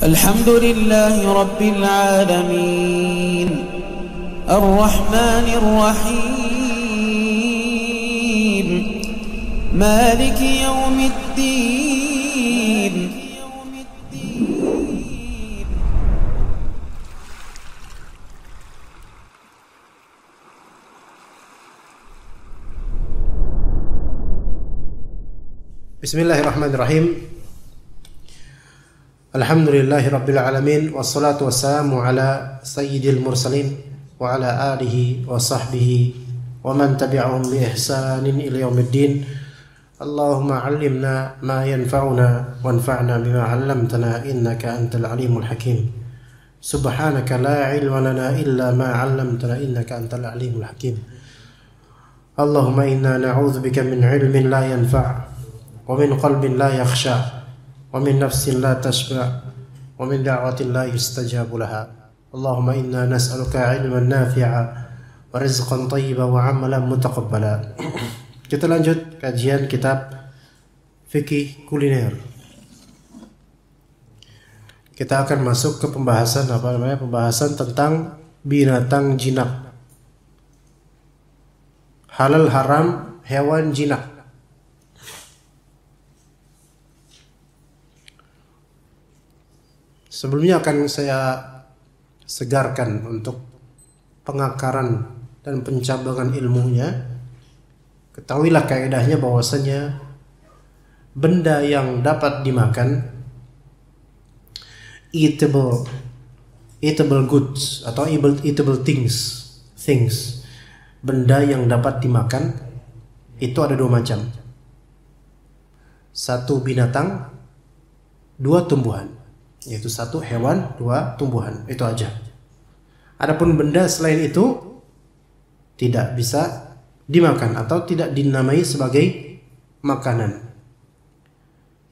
الحمد لله رب العالمين الرحمن الرحيم مالك يوم الدين Bismillahirrahmanirrahim. Alhamdulillahi rabbil alamin, wassalatu wassalamu ala sayyidil mursalin wa ala alihi wa sahbihi wa man tabi'ahum bi ihsanin ila yaumiddin. Allahumma 'allimna ma yanfa'una wanfa'na bima 'allamtana innaka antal alimul hakim. Subhanaka la 'ilma lana illa ma 'allamtana innaka antal alimul hakim. Allahumma inna na'udzubika min 'ilmin la yanfa' wa min qalbin la yakhsha wa min nafsin la tashba' wa min da'watin la yustajabu laha. Allahumma inna nas'aluka 'ilman nafi'a wa rizqan thayyiban wa 'amalan mutaqabbala. Kita lanjut kajian kitab fikih kuliner. Kita akan masuk ke pembahasan pembahasan tentang binatang jinak. Halal haram hewan jinak. Sebelumnya akan saya segarkan untuk pengakaran dan pencabangan ilmunya. Ketahuilah kaidahnya bahwasanya benda yang dapat dimakan, eatable goods atau eatable things, benda yang dapat dimakan itu ada dua macam. Satu binatang, dua tumbuhan. Yaitu satu hewan, dua tumbuhan, itu aja. Adapun benda selain itu tidak bisa dimakan atau tidak dinamai sebagai makanan.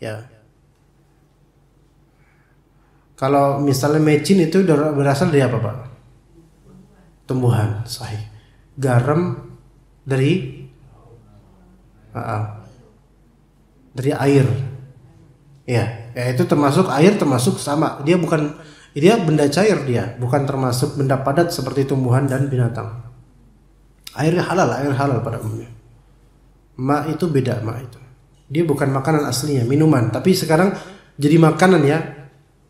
Ya. Kalau misalnya mecin itu berasal dari apa, Pak? Tumbuhan, sahih. Garam dari air. Ya, itu termasuk air, termasuk sama. Dia benda cair, dia bukan termasuk benda padat seperti tumbuhan dan binatang. Air halal pada umumnya. Ma itu beda, ma itu. Dia bukan makanan aslinya, minuman. Tapi sekarang jadi makanan ya,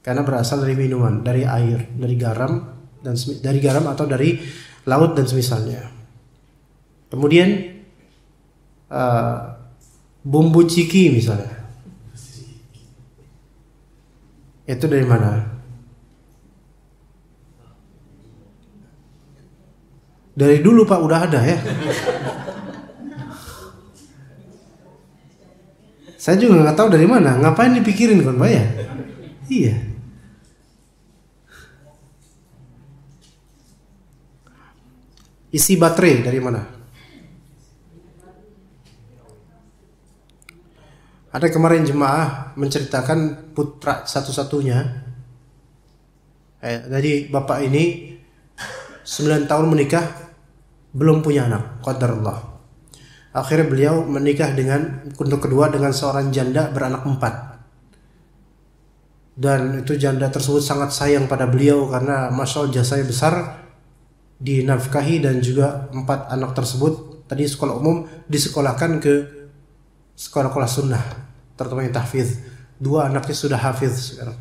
karena berasal dari minuman, dari air, dari garam atau dari laut dan semisalnya. Kemudian bumbu ciki misalnya. Itu dari mana? Dari dulu Pak udah ada ya. Saya juga nggak tahu dari mana. Ngapain dipikirin kan Pak ya? Iya. Isi baterai dari mana? Ada kemarin jemaah menceritakan putra satu-satunya. Jadi bapak ini 9 tahun menikah, belum punya anak, qadarullah. Akhirnya beliau menikah untuk kedua dengan seorang janda beranak 4. Dan itu janda tersebut sangat sayang pada beliau karena masya Allah jasanya besar, dinafkahi, dan juga 4 anak tersebut tadi sekolah umum disekolahkan ke sekolah-sekolah sunnah, terutama yang tahfidz. 2 anaknya sudah hafiz sekarang.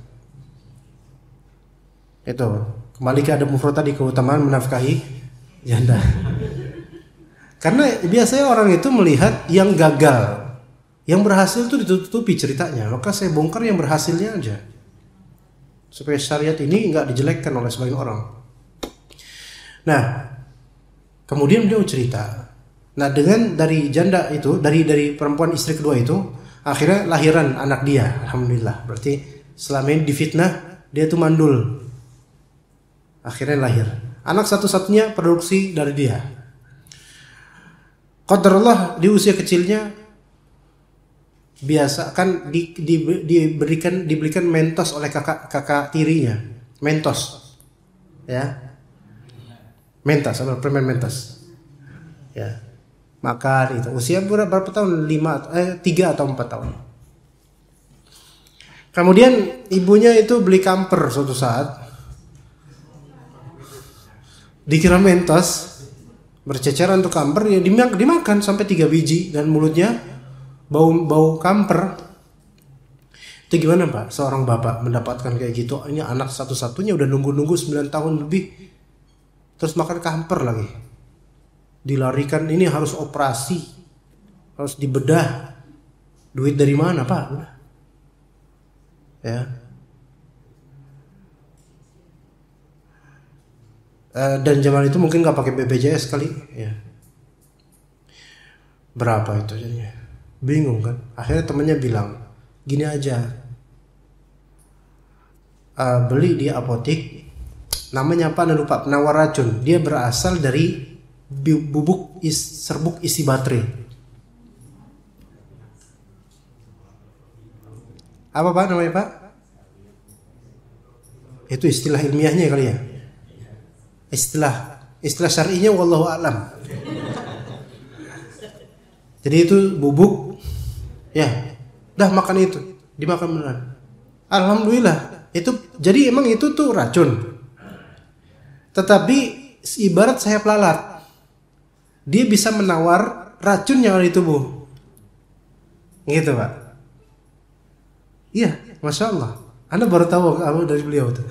Itu kembali ke adab mufrad tadi, keutamaan menafkahi janda. Karena biasanya orang itu melihat yang gagal, yang berhasil itu ditutupi ceritanya. Maka saya bongkar yang berhasilnya aja, supaya syariat ini nggak dijelekkan oleh sebagian orang. Nah, kemudian beliau cerita. Nah, dari janda itu, dari perempuan istri kedua itu, akhirnya lahiran anak dia. Alhamdulillah. Berarti selama ini difitnah, dia itu mandul. Akhirnya lahir. Anak satu-satunya produksi dari dia. Qadarullah di usia kecilnya biasa kan diberikan mentos oleh kakak tirinya. Mentos. Ya. Mentos, permen mentos. Ya. Makan itu. Usia berapa tahun? 3 atau 4 tahun. Kemudian ibunya itu beli kamper suatu saat, dikira mentos, berceceran untuk kamper, ya dimakan sampai 3 biji dan mulutnya bau kamper. Itu gimana Pak? Seorang bapak mendapatkan kayak gitu, ini anak satu-satunya udah nunggu 9 tahun lebih, terus makan kamper lagi. Dilarikan, ini harus operasi, harus dibedah. Duit dari mana Pak? Ya. Dan zaman itu mungkin nggak pakai BPJS kali, ya. Berapa itu jadinya? Bingung kan? Akhirnya temannya bilang, gini aja, beli di apotik, namanya apa? Lupa, penawar racun. Dia berasal dari serbuk isi baterai. Apa Pak namanya Pak? Itu istilah ilmiahnya kali ya. Istilah syar'inya wallahu a'lam. Jadi itu bubuk, ya, dah makan itu, dimakan beneran. Alhamdulillah. Jadi emang itu tuh racun. Tetapi ibarat sayap lalat, dia bisa menawar racun yang ada di tubuh. Gitu Pak. Iya, Masya Allah. Anda baru tahu dari beliau tuh.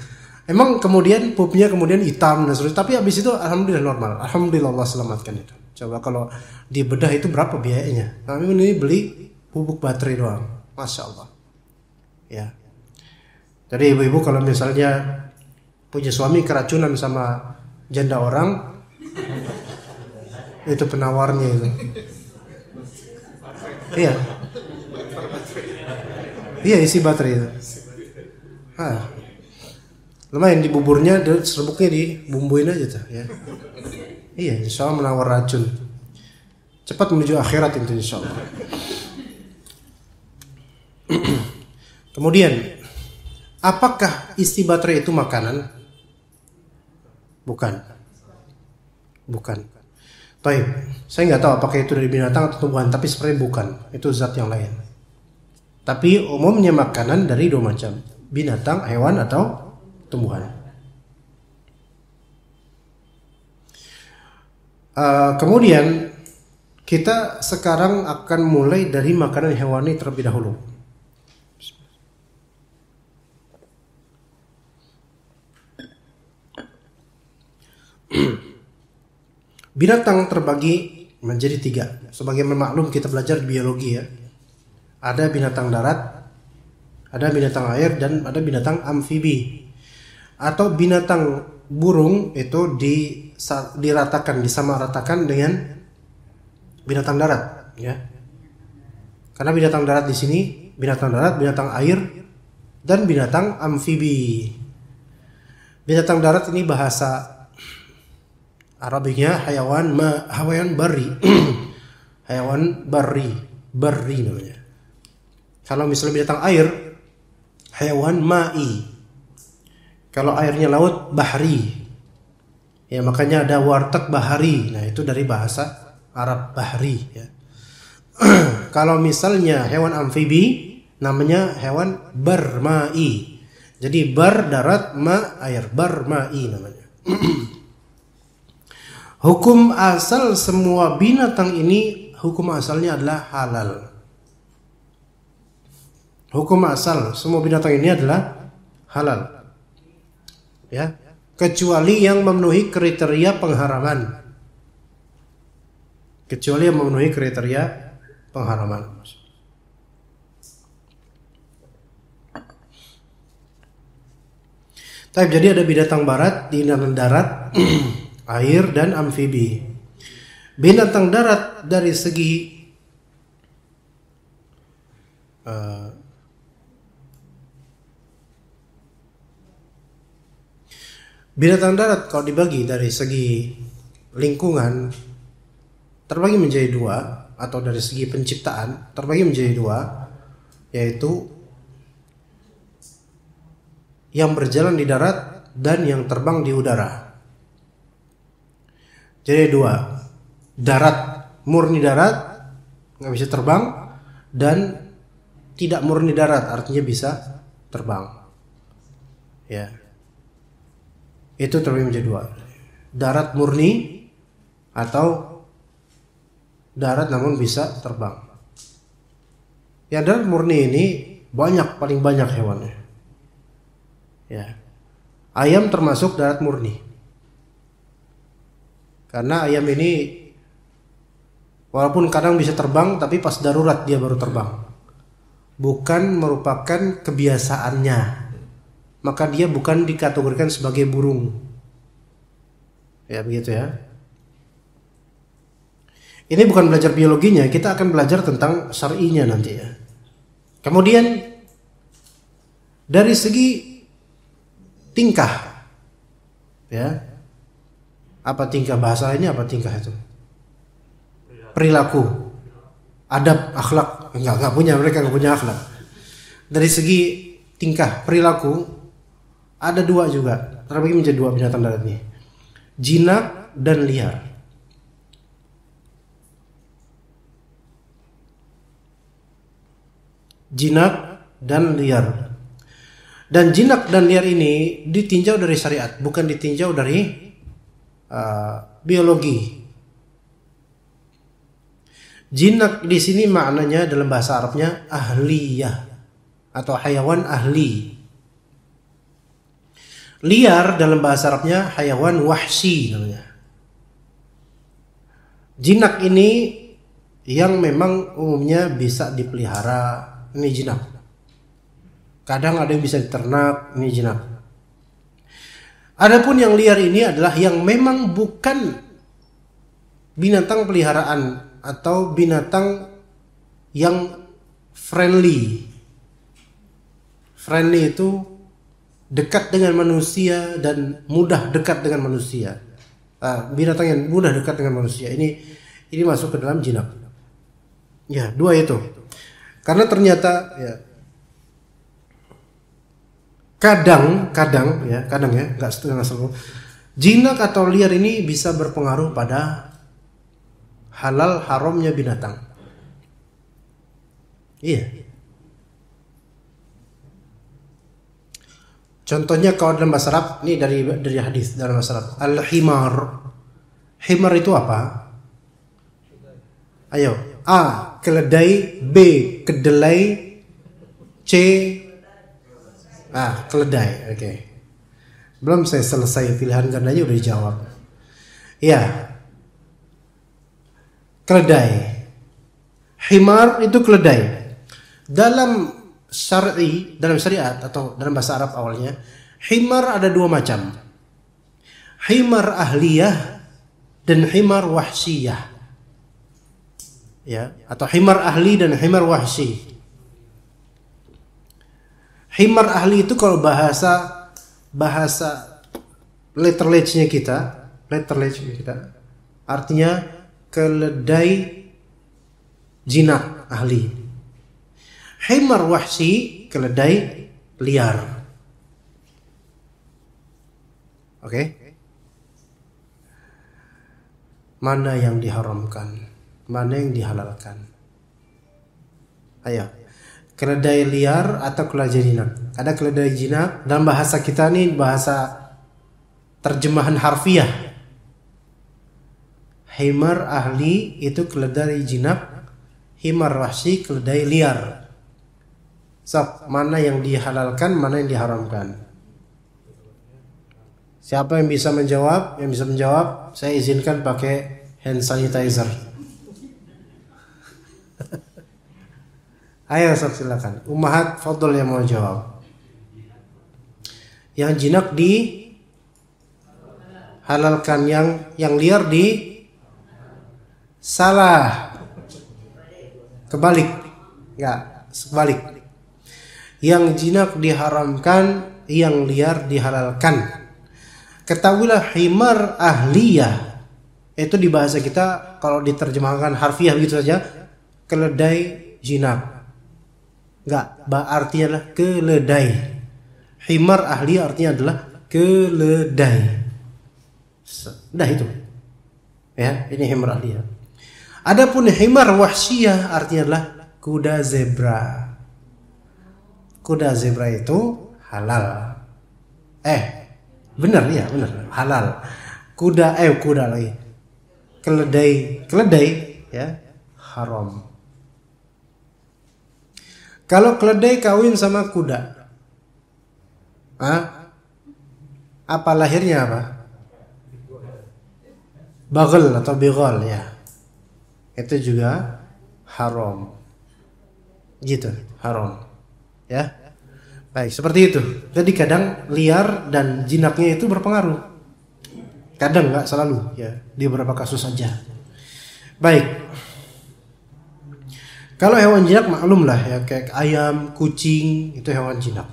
Emang kemudian pupnya kemudian hitam dan seterusnya. Tapi habis itu alhamdulillah normal. Alhamdulillah Allah selamatkan itu. Coba kalau dibedah itu berapa biayanya? Kami ini beli bubuk baterai doang. Masya Allah. Ya. Jadi ibu-ibu kalau misalnya punya suami keracunan sama janda orang, itu penawarnya itu. Iya. Iya, isi baterai itu. Lumayan di buburnya, serbuknya dibumbuin aja tuh, ya. Iya, insya Allah menawar racun. Cepat menuju akhirat itu insya Allah. Kemudian, apakah isi baterai itu makanan? Bukan. Baik, saya nggak tahu apakah itu dari binatang atau tumbuhan, tapi sebenarnya bukan. Itu zat yang lain. Tapi umumnya makanan dari 2 macam, binatang, hewan, atau tumbuhan. Kemudian kita sekarang akan mulai dari makanan hewani terlebih dahulu. Binatang terbagi menjadi 3. Sebagai maklum kita belajar biologi ya. Ada binatang darat, ada binatang air, dan ada binatang amfibi. Atau binatang burung itu disamaratakan dengan binatang darat, ya. Karena binatang darat di sini binatang darat, binatang air, dan binatang amfibi. Binatang darat ini bahasa Arabinya hayawan bari. Hayawan bari namanya. Kalau misalnya binatang air, hayawan ma'i. Kalau airnya laut, bahri. Ya, makanya ada warteg bahari. Nah, itu dari bahasa Arab bahri, ya. Kalau misalnya hewan amfibi, namanya hewan barma'i. Jadi bar darat, ma air, barma'i namanya. Hukum asal semua binatang ini, hukum asalnya adalah halal. Hukum asal semua binatang ini adalah halal, ya, kecuali yang memenuhi kriteria pengharaman. Jadi ada binatang binatang darat, air, dan amfibi. Binatang darat dari segi binatang darat kalau dibagi dari segi lingkungan terbagi menjadi 2, atau dari segi penciptaan terbagi menjadi 2, yaitu yang berjalan di darat dan yang terbang di udara. Jadi 2, darat, murni darat, nggak bisa terbang, dan tidak murni darat, artinya bisa terbang. Ya. Itu terbagi menjadi dua. Darat murni atau darat namun bisa terbang. Yang darat murni ini paling banyak hewannya. Ya. Ayam termasuk darat murni. Karena ayam ini walaupun kadang bisa terbang, tapi pas darurat dia baru terbang. Bukan merupakan kebiasaannya. Maka dia bukan dikategorikan sebagai burung. Ya begitu ya. Ini bukan belajar biologinya, kita akan belajar tentang syar'inya nanti ya. Kemudian dari segi tingkah, ya, apa tingkah bahasa ini? Apa tingkah itu? Perilaku, adab, akhlak. Enggak punya, mereka enggak punya akhlak. Dari segi tingkah, perilaku ada dua juga, terbagi menjadi dua binatang darat ini, jinak dan liar. Jinak dan liar. Dan jinak dan liar ini ditinjau dari syariat, bukan ditinjau dari biologi. Jinak di sini maknanya dalam bahasa Arabnya ahliyah atau hayawan ahli. Liar dalam bahasa Arabnya hayawan wahsi namanya. Jinak ini yang memang umumnya bisa dipelihara, ini jinak. Kadang ada yang bisa diternak, ini jinak. Adapun yang liar ini adalah yang memang bukan binatang peliharaan atau binatang yang friendly. Friendly itu dekat dengan manusia dan mudah dekat dengan manusia. Binatang yang mudah dekat dengan manusia ini masuk ke dalam jinak. Ya, dua itu. Karena ternyata ya kadang ya nggak setengah selalu jinak atau liar ini bisa berpengaruh pada halal haramnya binatang. Iya. Contohnya kalau dalam bahasa Arab, ini dari hadis dalam bahasa Arab, al-himar. Himar itu apa? Ayo, A, keledai, B, kedelai, C, keledai. Oke. Belum saya selesai pilihan gandanya udah dijawab. Ya. Keledai. Himar itu keledai. Dalam syariat atau dalam bahasa Arab awalnya, himar ada dua macam. Himar ahliyah dan himar wahsiyah. Ya, atau himar ahli dan himar wahsi. Himar ahli itu kalau bahasa letterlage-nya kita artinya keledai jinak ahli. Himar wahsi keledai liar. Oke? Mana yang diharamkan? Mana yang dihalalkan? Ayo, keledai liar atau keledai jinak? Ada keledai jinak dalam bahasa kita nih, bahasa terjemahan harfiah. Himar ahli itu keledai jinak, himar wahsi keledai liar. So, mana yang dihalalkan, mana yang diharamkan? Siapa yang bisa menjawab? Yang bisa menjawab, saya izinkan pakai hand sanitizer. Ayo Sob, silakan. Ummahat fadl yang mau jawab. Yang jinak dihalalkan, yang liar salah. Kebalik. Enggak, sebalik. Yang jinak diharamkan, yang liar dihalalkan. Ketahuilah himar ahliyah itu di bahasa kita kalau diterjemahkan harfiah begitu saja, keledai jinak. Enggak, artinya adalah keledai. Himar ahli artinya adalah keledai. Dah itu. Ya, ini himar ahli. Adapun himar wahsiyah artinya adalah kuda zebra. kuda zebra itu halal. Benar ya, benar. Halal. Kuda lagi. Keledai ya, haram. Kalau keledai kawin sama kuda, apa lahirnya apa? Bagel atau bigol ya. Itu juga haram. Gitu, haram. Ya. Baik, seperti itu. Jadi kadang liar dan jinaknya itu berpengaruh. Kadang nggak selalu ya, di beberapa kasus saja. Baik. Kalau hewan jinak maklum lah ya, kayak ayam, kucing, itu hewan jinak.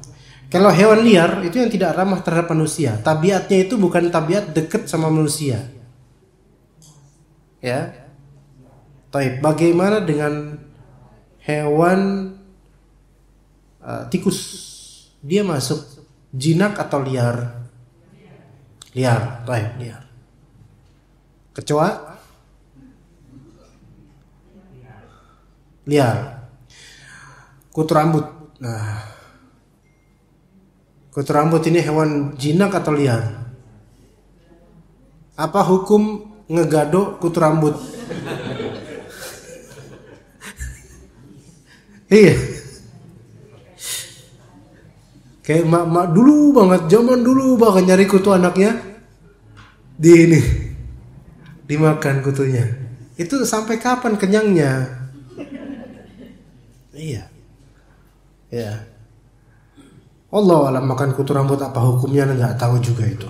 Kalau hewan liar itu yang tidak ramah terhadap manusia. Tabiatnya itu bukan tabiat dekat sama manusia. Ya. Baik, bagaimana dengan hewan tikus? Dia masuk jinak atau liar? Liar, baik, liar. Kecoa? Liar. Kutu rambut. Nah, kutu rambut ini hewan jinak atau liar? Apa hukum ngegado kutu rambut? Iya. Kayak mak dulu banget, zaman dulu banget nyari kutu anaknya dimakan kutunya. Itu sampai kapan kenyangnya? Iya. Ya. Allah alam, makan kutu rambut apa hukumnya nggak tahu juga itu.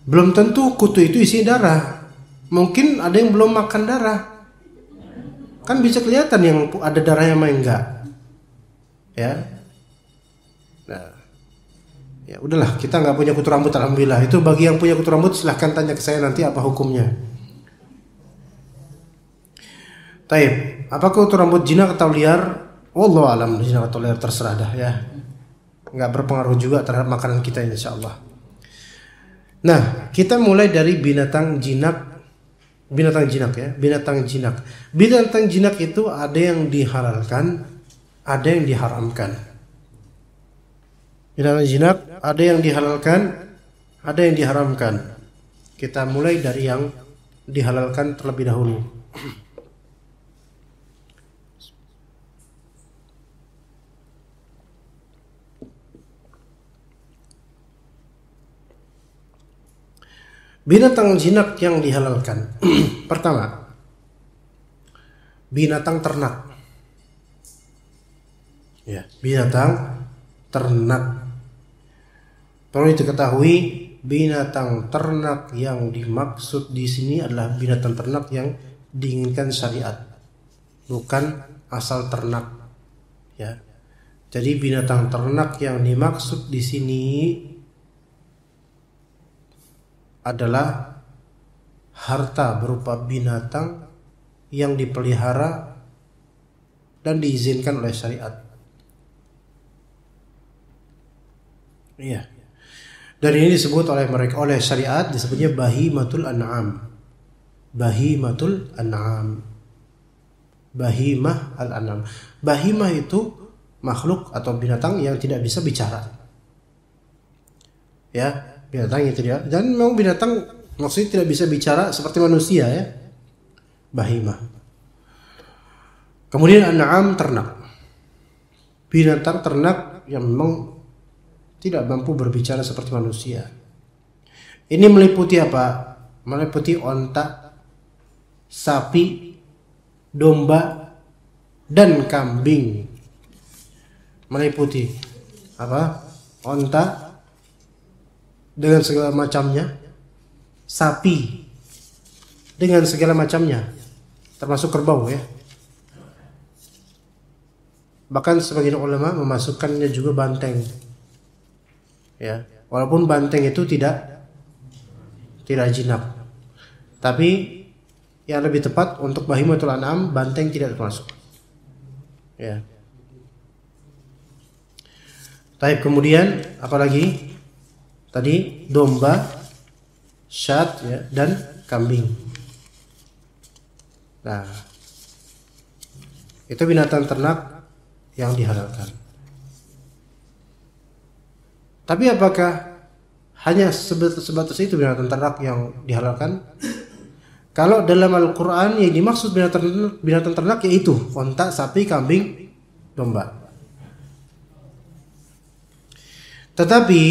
Belum tentu kutu itu isi darah. Mungkin ada yang belum makan darah. Kan bisa kelihatan yang ada darahnya sama yang enggak. Ya, nah, ya udahlah, kita nggak punya kutu rambut, alhamdulillah. Itu bagi yang punya kutu rambut silahkan tanya ke saya nanti apa hukumnya. Taib, apakah kutu rambut jinak atau liar? Wallahu alam, jinak atau liar terserah dah ya. Nggak berpengaruh juga terhadap makanan kita insyaallah. Nah, kita mulai dari binatang jinak ya, binatang jinak. Binatang jinak itu ada yang dihalalkan, ada yang diharamkan. Binatang jinak ada yang dihalalkan, ada yang diharamkan. Kita mulai dari yang dihalalkan terlebih dahulu. Binatang jinak yang dihalalkan. Pertama, binatang ternak. Ya, binatang ternak. Perlu diketahui, binatang ternak yang dimaksud di sini adalah binatang ternak yang diinginkan syariat, bukan asal ternak. Ya. Jadi binatang ternak yang dimaksud di sini adalah harta berupa binatang yang dipelihara dan diizinkan oleh syariat. Iya. Dan ini disebut oleh mereka, oleh syariat disebutnya bahimatul an'am. Bahimatul an'am. Bahimah al-an'am. Bahimah itu makhluk atau binatang yang tidak bisa bicara. Ya, binatang yang tidak, dan memang binatang maksudnya tidak bisa bicara seperti manusia ya. Bahimah. Kemudian an'am, ternak. Binatang ternak yang memang tidak mampu berbicara seperti manusia. Ini meliputi apa? Meliputi onta, sapi, domba, dan kambing. Meliputi apa? Onta dengan segala macamnya, sapi dengan segala macamnya, termasuk kerbau ya. Bahkan sebagian ulama memasukkannya juga banteng. Ya, walaupun banteng itu tidak jinak. Tapi yang lebih tepat untuk bahimatul an'am, banteng tidak termasuk. Ya. Taib, kemudian apalagi? Tadi domba, syat ya, dan kambing. Nah, itu binatang ternak yang dihalalkan. Tapi apakah hanya sebatas itu binatang ternak yang dihalalkan? Kalau dalam Al-Quran yang dimaksud binatang ternak yaitu onta, sapi, kambing, domba. Tetapi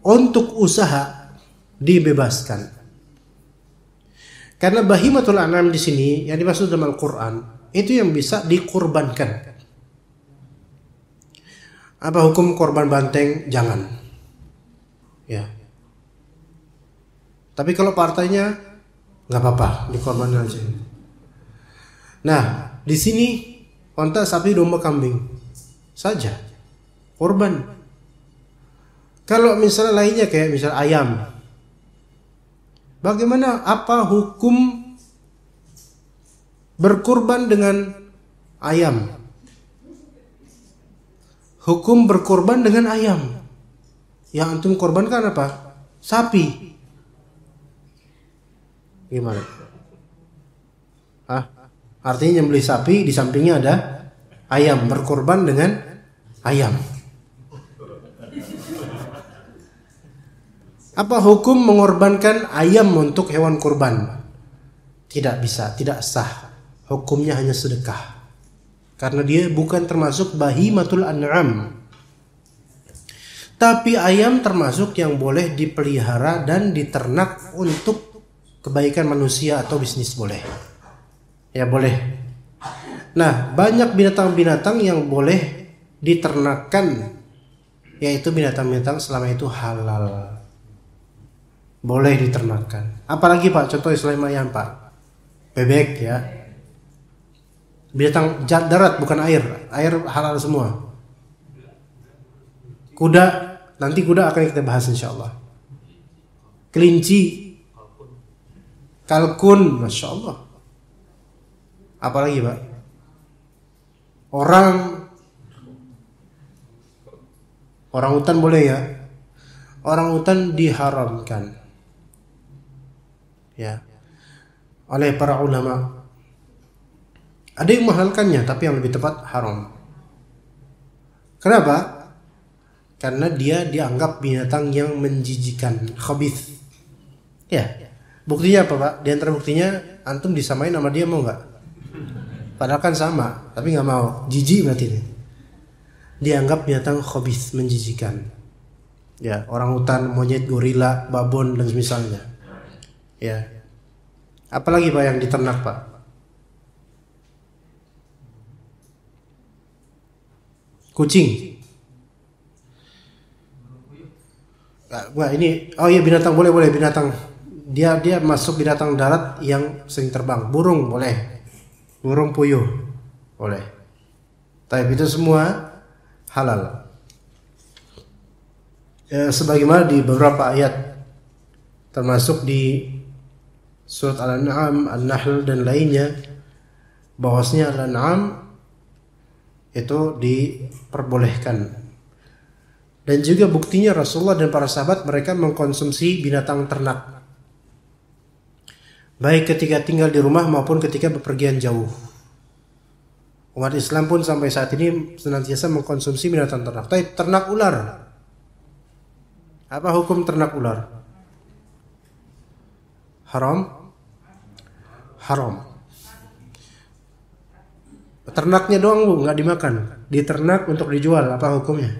untuk usaha dibebaskan. Karena bahimatul an'am di sini yang dimaksud dalam Al-Quran itu yang bisa dikurbankan. Apa hukum korban banteng? Jangan. Ya. Tapi kalau partainya nggak apa-apa, dikorbankan aja. Nah, di sini onta, sapi, domba, kambing saja korban. Kalau misalnya lainnya kayak misal ayam, bagaimana apa hukum berkorban dengan ayam? Hukum berkorban dengan ayam. Yang antum korbankan apa? Sapi. Gimana? Artinya nyembelih sapi, di sampingnya ada ayam, berkorban dengan ayam. Apa hukum mengorbankan ayam untuk hewan kurban? Tidak bisa, tidak sah. Hukumnya hanya sedekah. Karena dia bukan termasuk bahimatul an'am. Tapi ayam termasuk yang boleh dipelihara dan diternak untuk kebaikan manusia atau bisnis boleh. Ya boleh. Nah, banyak binatang-binatang yang boleh diternakkan, yaitu binatang-binatang selama itu halal. Boleh diternakan. Apalagi Pak, contoh selain ayam Pak, bebek ya. Binatang darat bukan air halal semua. Kuda, nanti kuda akan kita bahas insyaallah. Kelinci, kalkun, masya Allah. Apalagi Pak? Orang hutan boleh ya? Orang hutan diharamkan. Ya, oleh para ulama. Ada yang menghalalkannya, tapi yang lebih tepat haram. Kenapa? Karena dia dianggap binatang yang menjijikan, khabith. Ya, buktinya apa Pak? Di antara buktinya antum disamain sama dia, mau nggak? Padahal kan sama, tapi nggak mau. Jijik berarti ini. Dianggap binatang khabith, menjijikan. Ya, orang hutan, monyet, gorila, babon dan semisalnya. Ya. Apalagi Pak yang diternak Pak? Kucing. Wah, ini oh iya binatang boleh binatang. Dia masuk binatang darat yang sering terbang. Burung boleh. Burung puyuh boleh. Tapi itu semua halal. Sebagaimana di beberapa ayat termasuk di surat Al-An'am, An-Nahl dan lainnya, bahwasanya Al-An'am itu diperbolehkan. Dan juga buktinya Rasulullah dan para sahabat mereka mengkonsumsi binatang ternak, baik ketika tinggal di rumah maupun ketika bepergian jauh. Umat Islam pun sampai saat ini senantiasa mengkonsumsi binatang ternak. Tapi ternak ular, apa hukum ternak ular? Haram. Ternaknya doang Bu, nggak dimakan. Diternak untuk dijual, apa hukumnya?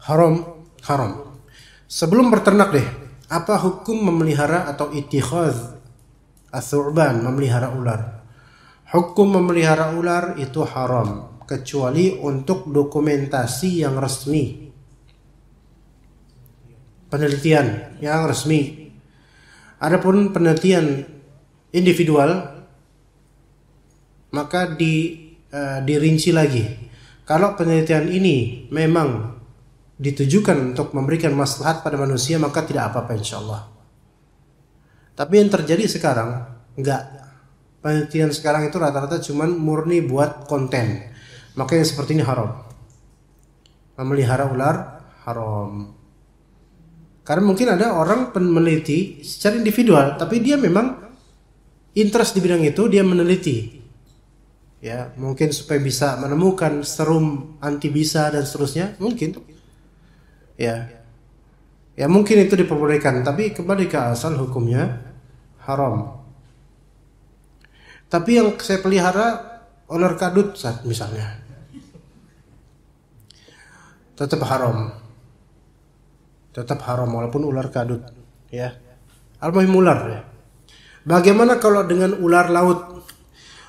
Haram. Sebelum berternak deh, apa hukum memelihara atau ittikhadz as-su'ban, memelihara ular? Hukum memelihara ular itu haram, kecuali untuk dokumentasi yang resmi, penelitian yang resmi. Adapun penelitian individual maka dirinci lagi. Kalau penelitian ini memang ditujukan untuk memberikan maslahat pada manusia, maka tidak apa-apa insyaallah. Tapi yang terjadi sekarang enggak. Penelitian sekarang itu rata-rata cuman murni buat konten. Maka yang seperti ini haram. Memelihara ular haram. Karena mungkin ada orang peneliti secara individual, tapi dia memang interest di bidang itu, dia meneliti. Ya, mungkin supaya bisa menemukan serum anti bisa dan seterusnya, mungkin. Ya. Ya mungkin itu diperbolehkan, tapi kembali ke asal hukumnya haram. Tapi yang saya pelihara ular kadut misalnya, tetap haram. Tetap haram walaupun ular kadut, ya. Al-muhim ular ya. Bagaimana kalau dengan ular laut?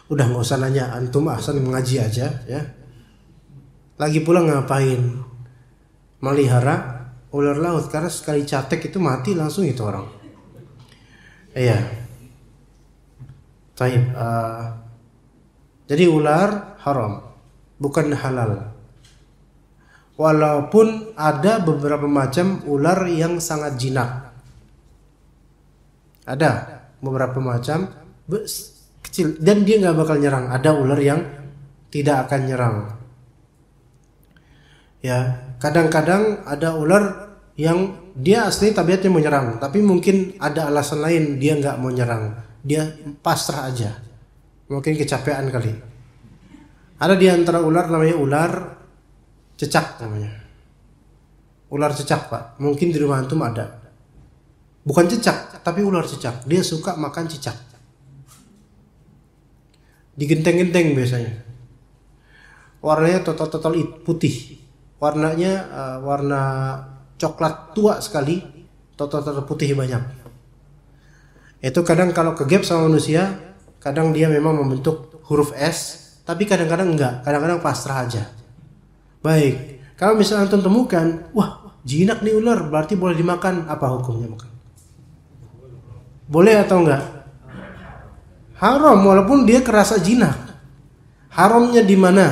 Udah nggak usah nanya, antum ahsan mengaji aja ya. Lagi pula ngapain melihara ular laut, karena sekali catek itu mati langsung itu orang. Iya. Taib. Jadi ular haram, bukan halal. Walaupun ada beberapa macam ular yang sangat jinak. Ada beberapa macam kecil dan dia nggak bakal nyerang. Ada ular yang tidak akan nyerang. Ya, kadang-kadang ada ular yang dia asli tabiatnya menyerang, tapi mungkin ada alasan lain dia nggak mau nyerang, dia pasrah aja, mungkin kecapean kali. Ada di antara ular namanya ular cecak namanya, ular cecak pak, mungkin di rumah antum ada, bukan cecak tapi ular cecak, dia suka makan cicak, digenteng-genteng biasanya, warnanya total putih, warnanya warna coklat tua sekali, total putih banyak. Itu kadang kalau kegap sama manusia, kadang dia memang membentuk huruf S, tapi kadang-kadang enggak, kadang-kadang pasrah aja. Baik, kalau misalnya antum temukan, wah jinak nih ular, berarti boleh dimakan, apa hukumnya makan? Boleh atau enggak? Haram walaupun dia kerasa jinak. Haramnya di mana?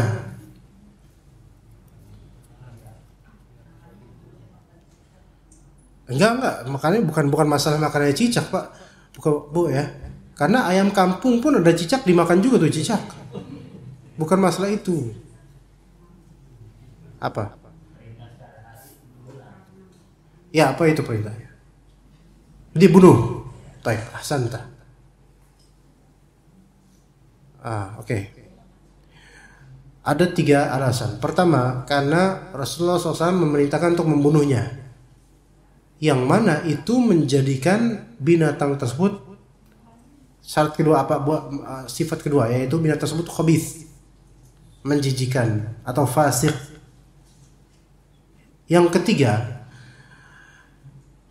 Enggak, makanya bukan masalah makannya cicak pak, bukan bu ya, karena ayam kampung pun ada cicak dimakan juga tuh cicak, bukan masalah itu. Apa? Ya apa itu perintahnya? Dibunuh. Baik, ahsan ta. Oke. Ada 3 alasan. Pertama, karena Rasulullah SAW memerintahkan untuk membunuhnya. Yang mana itu menjadikan binatang tersebut, syarat kedua sifat kedua, yaitu binatang tersebut khabith, menjijikan atau fasik. Yang ketiga,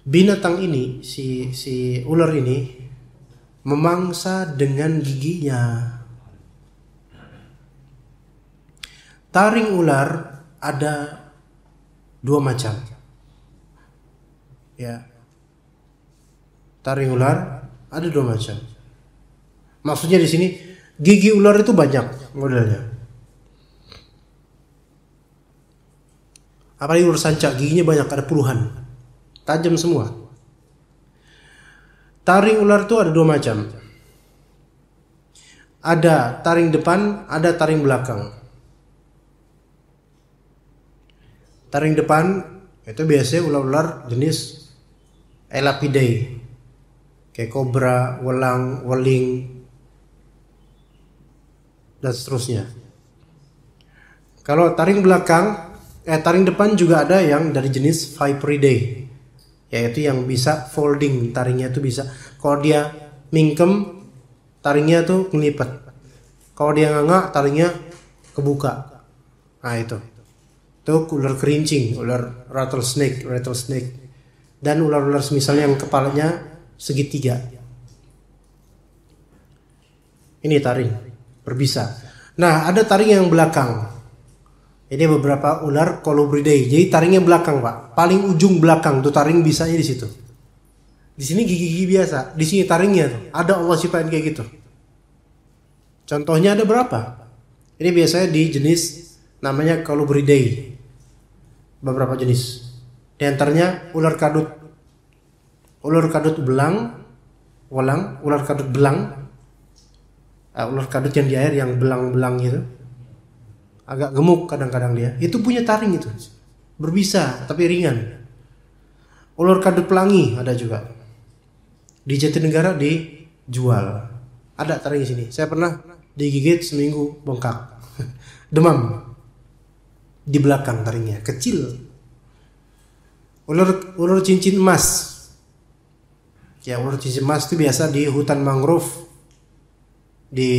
binatang ini si ular ini memangsa dengan giginya. Taring ular ada 2 macam. Ya. Taring ular ada 2 macam. Maksudnya di sini gigi ular itu banyak modelnya. Apalagi ular sanca, giginya banyak, ada puluhan. Tajam semua. Taring ular itu ada 2 macam. Ada taring depan, ada taring belakang. Taring depan itu biasanya ular-ular jenis Elapidae, kayak kobra, welang, weling, dan seterusnya. Kalau taring belakang, taring depan juga ada yang dari jenis Viperidae, yaitu yang bisa folding, taringnya itu bisa. Kalau dia mingkem, taringnya tuh ngelipat. Kalau dia nganga, taringnya kebuka. Nah itu ular kerincing, ular rattlesnake, dan ular-ular misalnya yang kepalanya segitiga. Ini taring berbisa. Nah, ada taring yang belakang. Ini beberapa ular Colubridae. Jadi taringnya belakang, Pak. Paling ujung belakang tuh taring bisanya di situ. Di sini gigi-gigi biasa, di sini taringnya tuh. Ada Allah ciptain kayak gitu. Contohnya ada berapa? Ini biasanya di jenis namanya Colubridae. Beberapa jenis. Di antaranya ular kadut belang, ular kadut belang, ular kadut yang di air yang belang-belang gitu, agak gemuk kadang-kadang dia. Itu punya taring itu, berbisa tapi ringan. Ular kadut pelangi ada juga. Di Jatinegara dijual. Ada taring di sini. Saya pernah digigit seminggu bengkak. Demam di belakang taringnya, kecil. Ular cincin emas. Ya, ular cincin emas itu biasa di hutan mangrove, di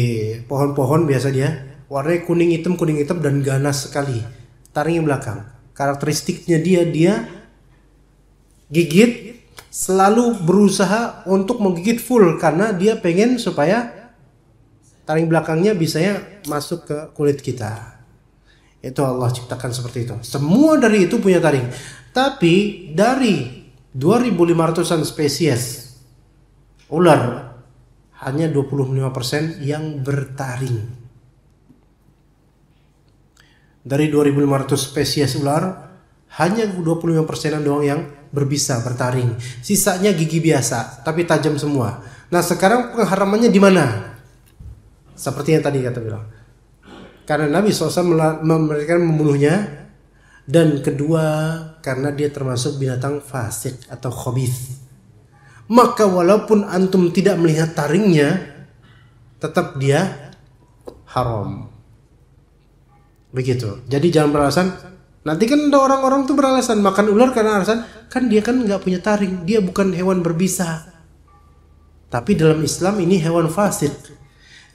pohon-pohon biasa dia. Warnanya kuning hitam dan ganas sekali. Taringnya belakang. Karakteristiknya dia gigit selalu berusaha untuk menggigit full karena dia pengen supaya taring belakangnya bisanya masuk ke kulit kita. Itu Allah ciptakan seperti itu. Semua dari itu punya taring. Tapi dari 2.500-an spesies ular hanya 25% yang bertaring. Dari 2.500 spesies ular hanya 25% doang yang berbisa bertaring. Sisanya gigi biasa tapi tajam semua. Nah, sekarang pengharamannya di mana? Seperti yang tadi kata bilang. Karena Nabi SAW memberikan membunuhnya, dan kedua karena dia termasuk binatang fasik atau khabith. Maka walaupun antum tidak melihat taringnya, tetap dia haram. Begitu. Jadi jangan beralasan. Nanti kan ada orang-orang tuh beralasan makan ular karena alasan kan dia kan nggak punya taring, dia bukan hewan berbisa. Tapi dalam Islam ini hewan fasik,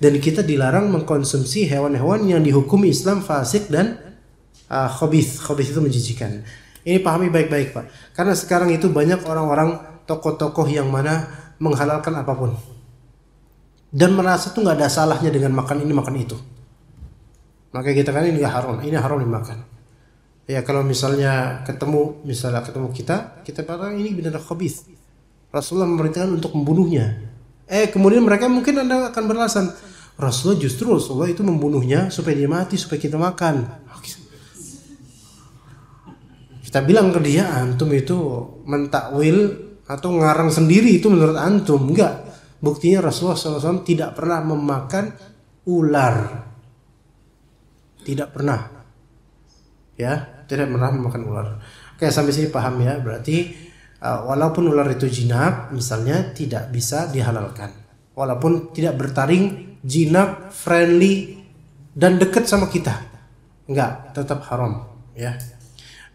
dan kita dilarang mengkonsumsi hewan-hewan yang dihukumi Islam fasik dan khabith. Khabith itu menjijikan. Ini pahami baik-baik, Pak. Karena sekarang itu banyak orang-orang tokoh-tokoh yang mana menghalalkan apapun dan merasa tuh nggak ada salahnya dengan makan ini makan itu. Maka kita kan ini haram dimakan. Ya, kalau misalnya ketemu kita bilang ini binatang khabith. Rasulullah memerintahkan untuk membunuhnya. Kemudian mereka mungkin Anda akan beralasan, Rasulullah itu membunuhnya supaya dia mati, supaya kita makan. Kita bilang ke dia, antum itu mentakwil atau ngarang sendiri itu menurut antum. Enggak. Buktinya Rasulullah SAW tidak pernah memakan ular. Tidak pernah. Ya, tidak pernah memakan ular. Oke, sampai sini paham ya. Berarti walaupun ular itu jinak misalnya tidak bisa dihalalkan. Walaupun tidak bertaring, jinak, friendly dan dekat sama kita. Enggak, tetap haram, ya.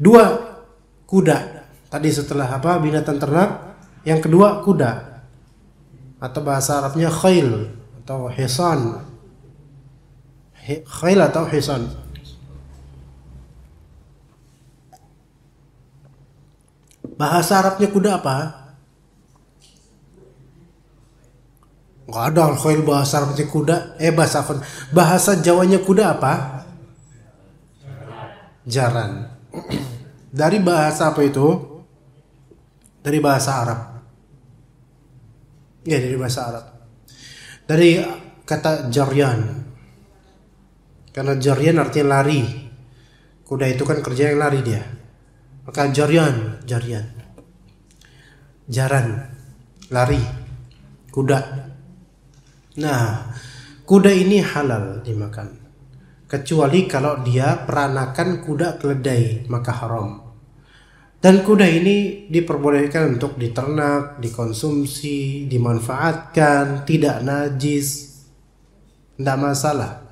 2, kuda. Tadi setelah binatang ternak, yang kedua kuda. Atau bahasa Arabnya khail atau hisan. Khail atau hisan. Bahasa Arabnya kuda apa? Enggak ada khail bahasa Arabnya kuda. Bahasa Jawanya kuda apa? Jaran. Dari bahasa apa itu? Dari bahasa Arab. Ya, dari bahasa Arab. Dari kata jaryan. Karena jaryan artinya lari. Kuda itu kan kerja yang lari dia. Maka jaryan. Jaran, lari, kuda. Nah, kuda ini halal dimakan. Kecuali kalau dia peranakan kuda keledai, maka haram. Dan kuda ini diperbolehkan untuk diternak, dikonsumsi, dimanfaatkan, tidak najis. Tidak masalah.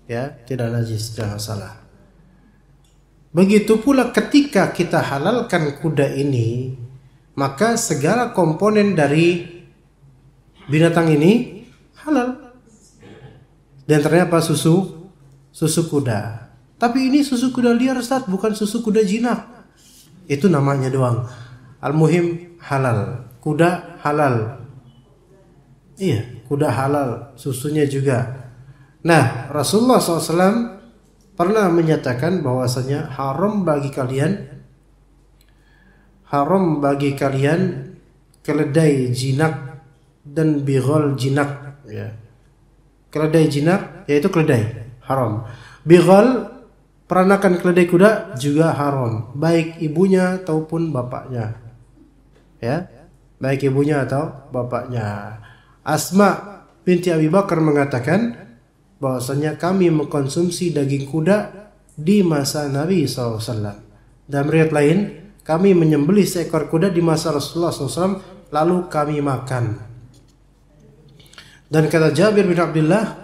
Ya, tidak najis, tidak masalah. Begitu pula ketika kita halalkan kuda ini, maka segala komponen dari binatang ini halal. Dan ternyata susu kuda. Tapi ini susu kuda liar, Ustaz, bukan susu kuda jinak. Itu namanya doang. Al-muhim halal. Kuda halal. Iya, kuda halal, susunya juga. Nah, Rasulullah SAW pernah menyatakan bahwasanya haram bagi kalian keledai jinak dan bighal jinak, ya. Keledai jinak yaitu keledai haram. Bighal peranakan keledai kuda juga haram, baik ibunya ataupun bapaknya. Ya, baik ibunya atau bapaknya. Asma binti Abi Bakar mengatakan bahwasanya kami mengkonsumsi daging kuda di masa Nabi SAW. Dalam riwayat lain, kami menyembelih seekor kuda di masa Rasulullah SAW, lalu kami makan. Dan kata Jabir bin Abdullah,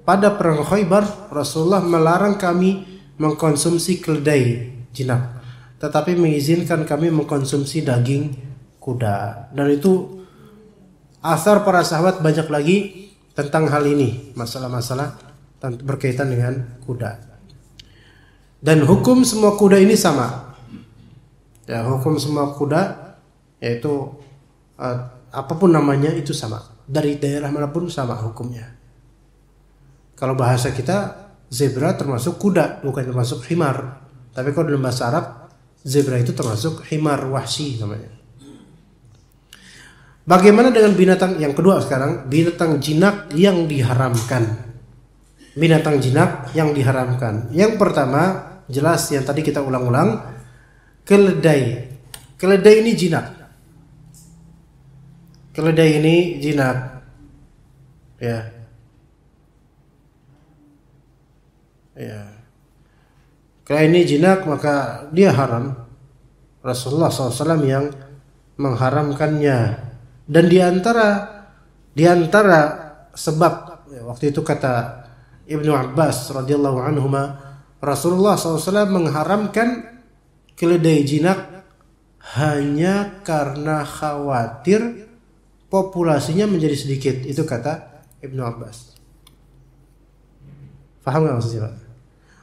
pada perang Khaybar Rasulullah melarang kami mengkonsumsi keledai jinak, tetapi mengizinkan kami mengkonsumsi daging kuda. Dan itu asar para sahabat banyak lagi tentang hal ini, masalah-masalah berkaitan dengan kuda. Dan hukum semua kuda ini sama. Ya, hukum semua kuda yaitu apapun namanya itu sama. Dari daerah manapun sama hukumnya. Kalau bahasa kita zebra termasuk kuda, bukan termasuk himar. Tapi kalau dalam bahasa Arab zebra itu termasuk himar wahsi namanya. Bagaimana dengan binatang yang kedua sekarang? Binatang jinak yang diharamkan. Binatang jinak yang diharamkan. Yang pertama jelas yang tadi kita ulang-ulang, keledai. Keledai ini jinak. Keledai ini jinak. Ya. Ya. Kalau ini jinak maka dia haram. Rasulullah SAW yang mengharamkannya. Dan di antara sebab waktu itu kata Ibnu Abbas radhiyallahu anhuma, Rasulullah SAW mengharamkan keledai jinak hanya karena khawatir populasinya menjadi sedikit. Itu kata Ibnu Abbas. Paham nggak maksudnya Pak?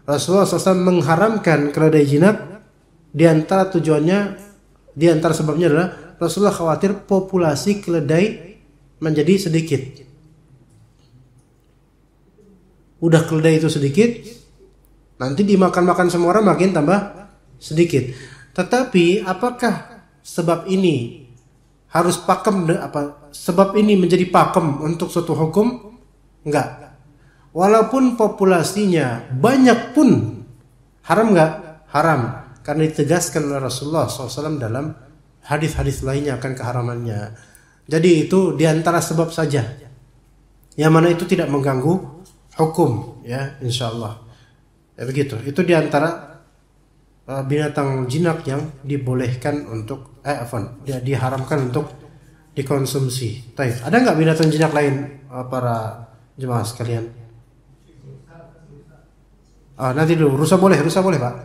Rasulullah SAW mengharamkan keledai jinak di antara tujuannya, di antara sebabnya adalah Rasulullah khawatir populasi keledai menjadi sedikit. Udah keledai itu sedikit, nanti dimakan-makan semua orang makin tambah sedikit. Tetapi apakah sebab ini harus pakem, sebab ini menjadi pakem untuk suatu hukum? Enggak. Walaupun populasinya banyak pun haram enggak? Haram. Karena ditegaskan oleh Rasulullah SAW dalam hadis-hadis lainnya akan keharamannya. Jadi itu diantara sebab saja, yang mana itu tidak mengganggu hukum, ya insyaallah. Ya begitu. Itu diantara binatang jinak yang dibolehkan untuk diharamkan untuk dikonsumsi. Baik. Ada nggak binatang jinak lain para jemaah sekalian? Nanti dulu. Rusa boleh Pak.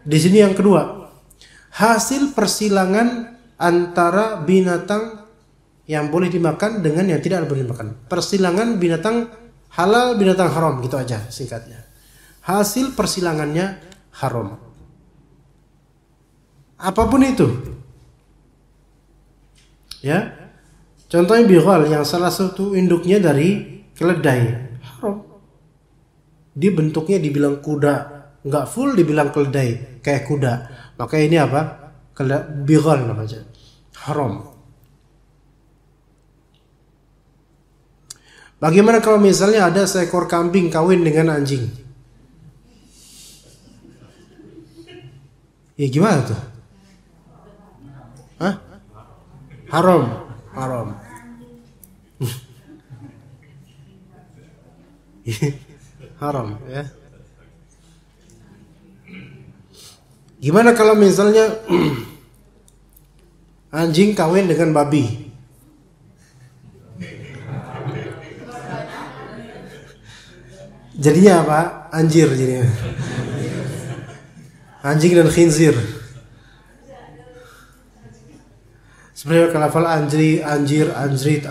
Di sini yang kedua, hasil persilangan antara binatang yang boleh dimakan dengan yang tidak boleh dimakan. Persilangan binatang halal, binatang haram, gitu aja singkatnya. Hasil persilangannya haram. Apapun itu. Ya. Contohnya bighal yang salah satu induknya dari keledai, haram. Dia bentuknya dibilang kuda, enggak full dibilang keledai, kayak kuda. Maka ini apa? Bighal namanya. Haram. Bagaimana kalau misalnya ada seekor kambing kawin dengan anjing? Ya gimana tuh? Hah? Haram. Haram, ya. Gimana kalau misalnya anjing kawin dengan babi? Jadinya apa? Anjir jadinya. Anjing dan khinzir. Sebenarnya kalau lafal anjir, anjrit,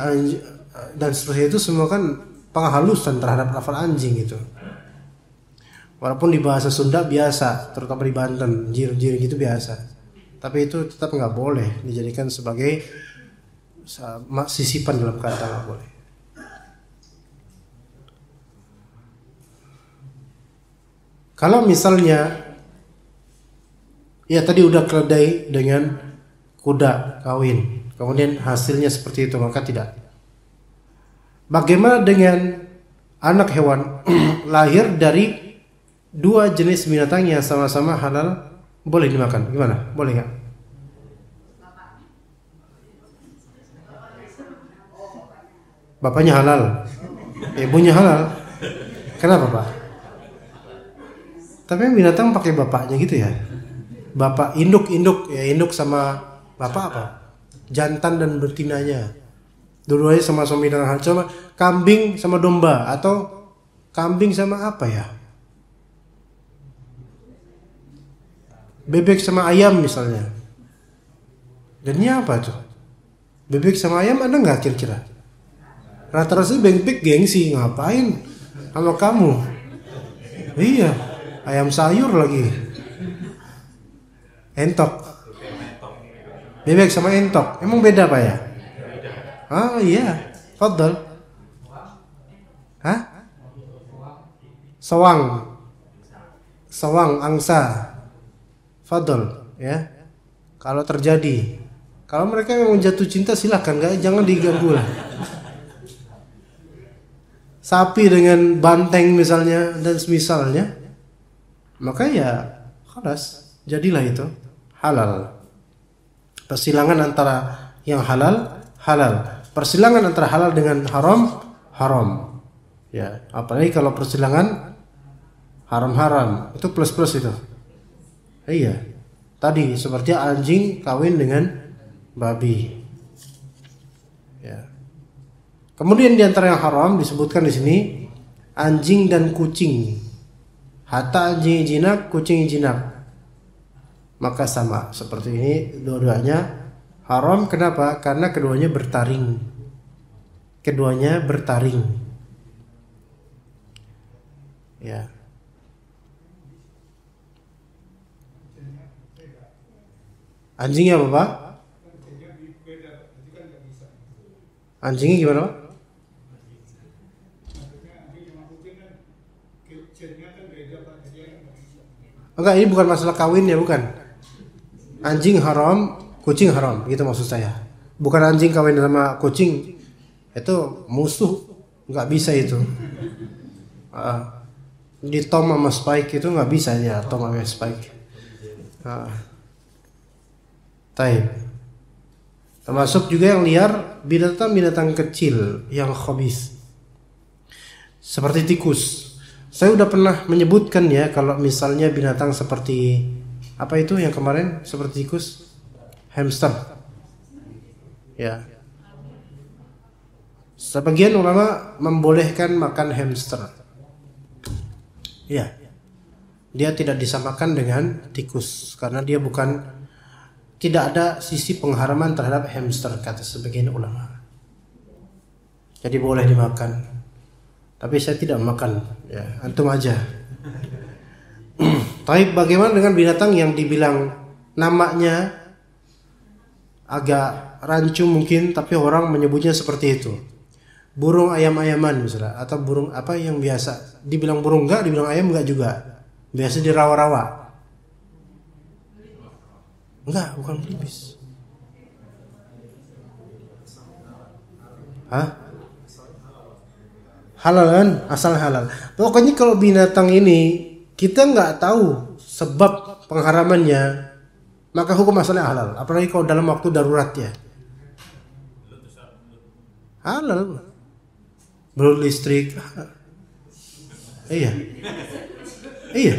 dan seterusnya itu semua kan penghalusan terhadap lafal anjing itu. Walaupun di bahasa Sunda biasa, terutama di Banten, jir gitu biasa. Tapi itu tetap nggak boleh dijadikan sebagai sisipan dalam kata, nggak boleh. Kalau misalnya, ya tadi udah keledai dengan kuda kawin, kemudian hasilnya seperti itu, maka tidak. Bagaimana dengan anak hewan lahir dari dua jenis binatang yang sama-sama halal, boleh dimakan? Gimana? Boleh nggak? Bapaknya halal, ibunya halal. Kenapa Pak? Tapi binatang pakai bapaknya gitu ya? Bapak induk ya, induk sama bapak apa? Jantan dan betinanya. Dua-duanya sama-sama binatang halal. Coba kambing sama domba atau Kambing sama apa ya? Bebek sama ayam misalnya. Jadinya apa tuh? Bebek sama ayam ada nggak kira-kira? Rata-rata sih bebek gengsi, ngapain sama kamu? Iya, ayam sayur lagi. Entok. Bebek sama entok, emang beda Pak ya? Ah iya, fadhal. Hah? Sawang, angsa. Fadhal, ya. Kalau terjadi, kalau mereka memang jatuh cinta silakan, jangan diganggu lah. Sapi dengan banteng misalnya dan semisalnya, maka ya khalas, jadilah itu halal. Persilangan antara yang halal, persilangan antara halal dengan haram. Ya, apalagi kalau persilangan haram itu plus itu. Iya. Tadi seperti anjing kawin dengan babi. Ya. Kemudian di antara yang haram disebutkan di sini anjing dan kucing. Hatta anjing jinak, kucing jinak. Maka sama seperti ini dua-duanya haram. Kenapa? Karena keduanya bertaring. Ya. Anjingnya apa Pak? Anjingnya gimana Pak? Enggak, ini bukan masalah kawin ya, bukan. Anjing haram, kucing haram, gitu maksud saya. Bukan anjing kawin sama kucing, itu musuh, nggak bisa itu. Di Tom sama Spike itu nggak bisa ya, Tom sama Spike. Taib. Termasuk juga yang liar, binatang kecil yang khabith. Seperti tikus. Saya udah pernah menyebutkan ya, kalau misalnya binatang seperti apa itu yang kemarin seperti tikus, hamster. Ya. Sebagian ulama membolehkan makan hamster. Ya. Dia tidak disamakan dengan tikus karena dia tidak ada sisi pengharaman terhadap hamster kata sebagian ulama. Jadi boleh dimakan. Tapi saya tidak makan, ya, antum aja. Tapi bagaimana dengan binatang yang dibilang namanya agak rancu mungkin, tapi orang menyebutnya seperti itu? Burung ayam-ayaman misalnya, atau burung apa yang biasa dibilang burung enggak, dibilang ayam enggak juga. Biasa di rawa-rawa. Enggak, bukan belibis. Hah? Halal kan? Asal halal. Pokoknya kalau binatang ini kita nggak tahu sebab pengharamannya, maka hukum asalnya halal. Apalagi kalau dalam waktu darurat ya. Halal. Belut listrik. Iya.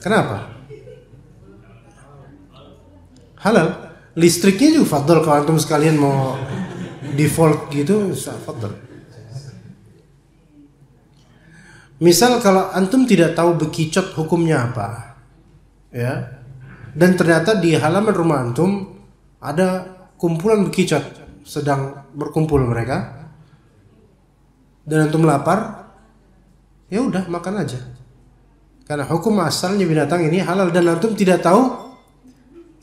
Kenapa? Halal. Listriknya juga fadl, kalau antum sekalian mau default gitu, fadl. Misal kalau antum tidak tahu bekicot hukumnya apa, ya, dan ternyata di halaman rumah antum ada kumpulan bekicot sedang berkumpul mereka, dan antum lapar, ya udah makan aja, karena hukum asalnya binatang ini halal dan antum tidak tahu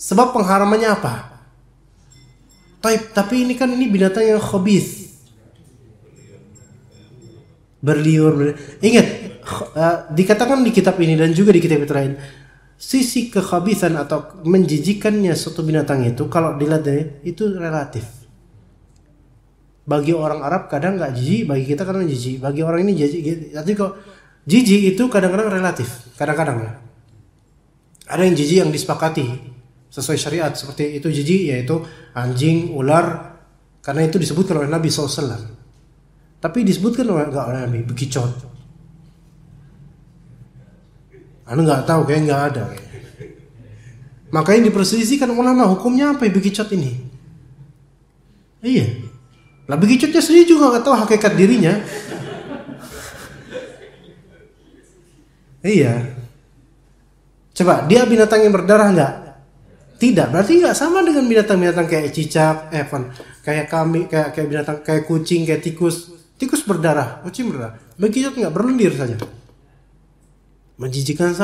sebab pengharamannya apa. Tapi ini binatang yang khabith. Berliur. Ingat, dikatakan di kitab ini dan juga di kitab lain, sisi kekhabisan atau menjijikannya suatu binatang itu kalau dilihat itu relatif. Bagi orang Arab kadang nggak jijik, bagi kita kadang jijik. Bagi orang ini jijik. Tapi kok jijik itu kadang-kadang relatif, kadang-kadang ya. Ada yang jijik yang disepakati sesuai syariat, seperti itu jijik yaitu anjing, ular, karena itu disebutkan oleh Nabi SAW. Tapi disebutkan oleh Nabi bekicot. Anda nggak tahu, kayak nggak ada. Makanya diperselisihkan ulama hukumnya apa ya bekicot ini. Iya. Lah bekicotnya sendiri juga nggak tahu hakikat dirinya. Iya. Coba, dia binatang yang berdarah nggak? Tidak. Berarti nggak sama dengan binatang-binatang kayak cicak, kayak kambing, kayak binatang kayak kucing, kayak tikus. Tikus berdarah, kucing berdarah. Bekicot nggak, berlendir saja. Menjijikan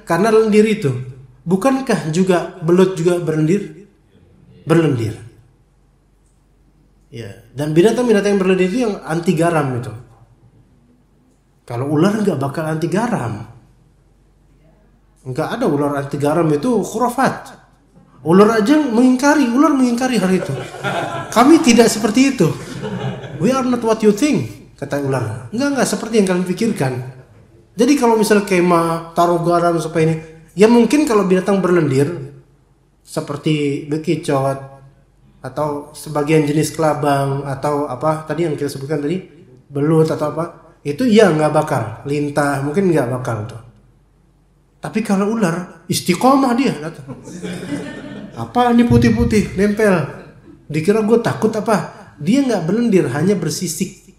karena lendir itu. Bukankah juga belut juga berlendir? Berlendir. Ya, dan binatang-binatang yang berlendir itu yang anti garam itu. Kalau ular nggak bakal anti garam. Nggak ada ular anti garam, itu khurafat. Ular mengingkari hal itu. Kami tidak seperti itu. We are not what you think, kata ular. Enggak seperti yang kalian pikirkan. Jadi kalau misalnya kemah taruh garam supaya ini, ya mungkin kalau binatang berlendir seperti bekicot atau sebagian jenis kelabang atau apa tadi yang kita sebutkan tadi, belut atau apa, itu ya nggak bakal. Lintah mungkin nggak bakal tuh. Tapi kalau ular istiqomah dia datang. Apa ini putih-putih nempel? Dikira gue takut apa? Dia nggak berlendir, hanya bersisik.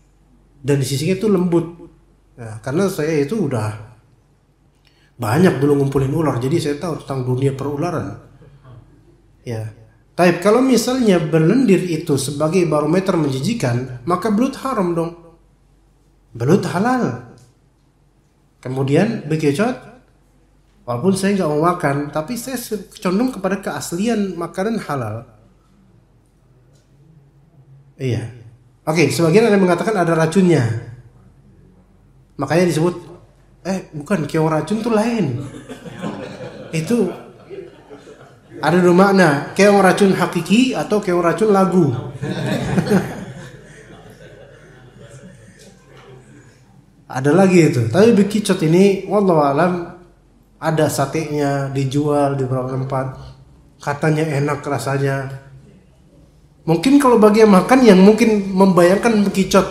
Dan di sisiknya itu lembut. Nah, karena saya itu udah banyak dulu ngumpulin ular, jadi saya tahu tentang dunia perularan. Ya. Tapi kalau misalnya berlendir itu sebagai barometer menjijikan, maka belut haram dong. Belut halal. Kemudian bekicot, walaupun saya nggak mau makan, tapi saya condong kepada keaslian makanan halal. Iya. Oke, sebagian ada yang mengatakan ada racunnya. Makanya disebut, bukan, keong racun tuh lain. Itu ada dua makna, keong racun hakiki atau keong racun lagu. Ada lagi itu. Tapi bekicot ini, wallahu alam, ada satenya dijual di beberapa tempat, katanya enak rasanya. Mungkin kalau bagi yang makan yang mungkin membayangkan bekicot,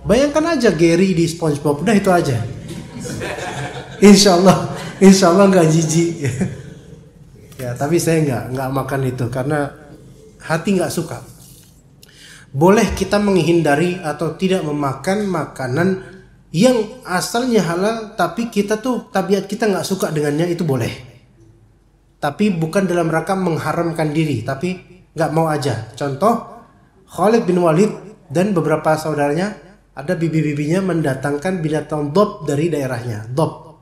bayangkan aja Gary di SpongeBob, udah itu aja. Insya Allah nggak jijik. Ya, tapi saya nggak makan itu karena hati nggak suka. Boleh kita menghindari atau tidak memakan makanan yang asalnya halal, tapi kita tuh tabiat kita nggak suka dengannya, itu boleh. Tapi bukan dalam rangka mengharamkan diri, tapi nggak mau aja. Contoh, Khalid bin Walid dan beberapa saudaranya, ada bibi-bibinya mendatangkan binatang dob dari daerahnya. Dob,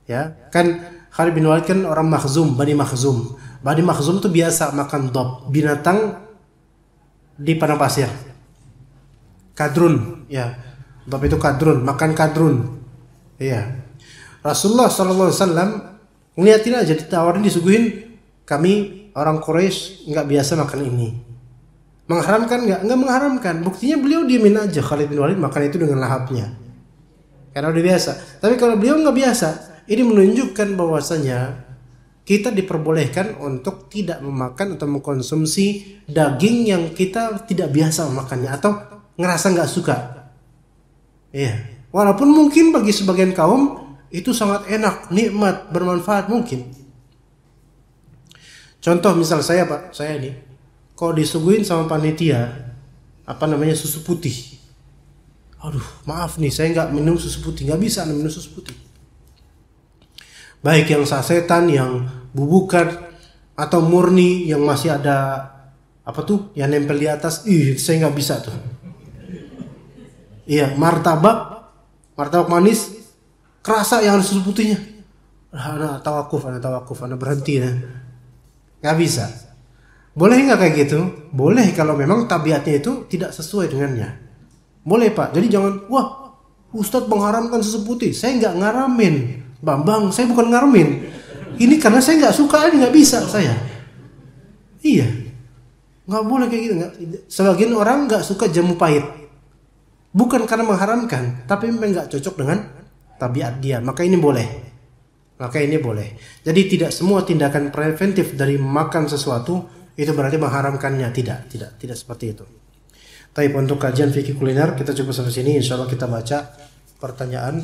ya kan Khalid bin Walid kan orang Makhzum, Bani Makhzum. Bani Makhzum tuh biasa makan dob, binatang di padang pasir. Kadrun, ya. Dob itu kadrun, makan kadrun. Iya. Rasulullah SAW ngeliatin aja, ditawarin, disuguhin. Kami orang Quraisy nggak biasa makan ini. Mengharamkan nggak mengharamkan. Buktinya beliau diemin aja, Khalid bin Walid makan itu dengan lahapnya. Karena udah biasa. Tapi kalau beliau nggak biasa, ini menunjukkan bahwasanya kita diperbolehkan untuk tidak memakan atau mengkonsumsi daging yang kita tidak biasa memakannya atau ngerasa nggak suka. Iya. Walaupun mungkin bagi sebagian kaum itu sangat enak, nikmat, bermanfaat mungkin. Contoh misal saya Pak, saya nih, kalau disuguhin sama panitia, susu putih. Aduh, maaf nih, saya nggak minum susu putih, nggak bisa minum susu putih. Baik yang sasetan, yang bubukan, atau murni yang masih ada yang nempel di atas, saya nggak bisa tuh. Iya, martabak manis, kerasa yang ada susu putihnya. Anak tawakuf, anak berhenti ya. Nggak bisa. Boleh nggak kayak gitu? Boleh kalau memang tabiatnya itu tidak sesuai dengannya. Boleh Pak. Jadi jangan, wah Ustadz mengharamkan susu putih. Saya nggak ngaramin, Bambang. Saya bukan ngaramin. Ini karena saya nggak suka, ini nggak bisa saya. Iya, nggak boleh kayak gitu. Sebagian orang nggak suka jamu pahit, bukan karena mengharamkan, tapi memang nggak cocok dengan tabiat dia. Maka ini boleh. Jadi tidak semua tindakan preventif dari makan sesuatu itu berarti mengharamkannya. Tidak seperti itu. Tapi untuk kajian fikih kuliner kita cukup sampai sini. Insyaallah kita baca pertanyaan.